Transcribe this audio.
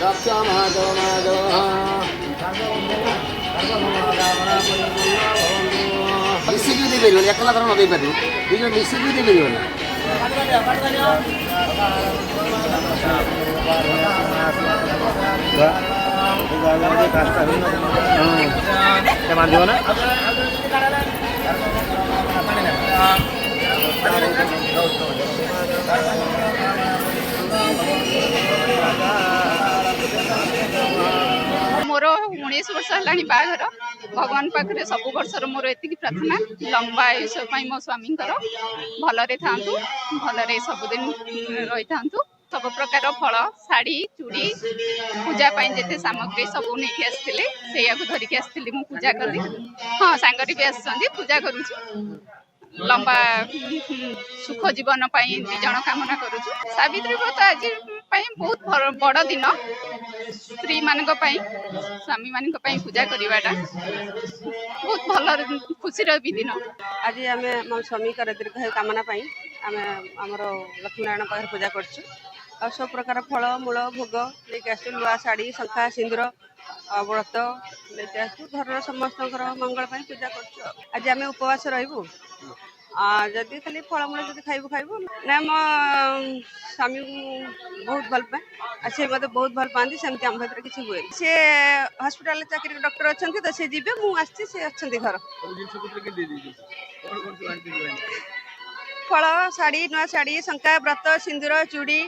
ରକ୍ଷା ମହାଦେବ ମିଶିକି ଦେଇପାରିବନି, ଏକଲା ଥର ନ ଦେଇପାରିବୁ, ଦୁଇ ଜଣ ମିଶିକି ଦେଇପାରିବନି। ବାନ୍ଧିବ ନା मोर 19 वर्ष है बाहर भगवान पाखे सब वर्षर मोर एति प्रार्थना लंबा आयुष मो स्वामी भलरे था भलरे सबुदिन रही था सब प्रकार फल शाढ़ी चूड़ी पूजा जिते सामग्री सब नहीं आसते से धरिकी आसती पूजा कली। हाँ सांगरी भी आस पूजा करुचु लंबा सुख जीवन दिज कामना करुचु। सावित्री व्रत आज बहुत बड़ दिन स्त्री मान स्वामी मान पूजा करवाटा बहुत भल खुशी भी दिन। आज आम मो स्वामी दीर्घायु कामना आम आमर लक्ष्मीनारायण पाखे पूजा करछु। सब प्रकार फल मूल भोग लेकिन आसु लुआ शाढ़ी शंखा सिंदूर व्रत लेकिन आसु घर समस्त मंगल पूजा करछु। आज आम उपवास रही जदि खाली फलमूल जब खाइबू खाइबू ना मो स्वामी बहुत भल पाए सी मत बहुत भल पाती सेमती आम भर किसी हुए सी हस्पिटाल चाकरी डॉक्टर अच्छा तो सी जी मुझे सी अच्छा घर फल शाढ़ी नुआ शाढ़ी शंखा व्रत सिंदूर चूड़ी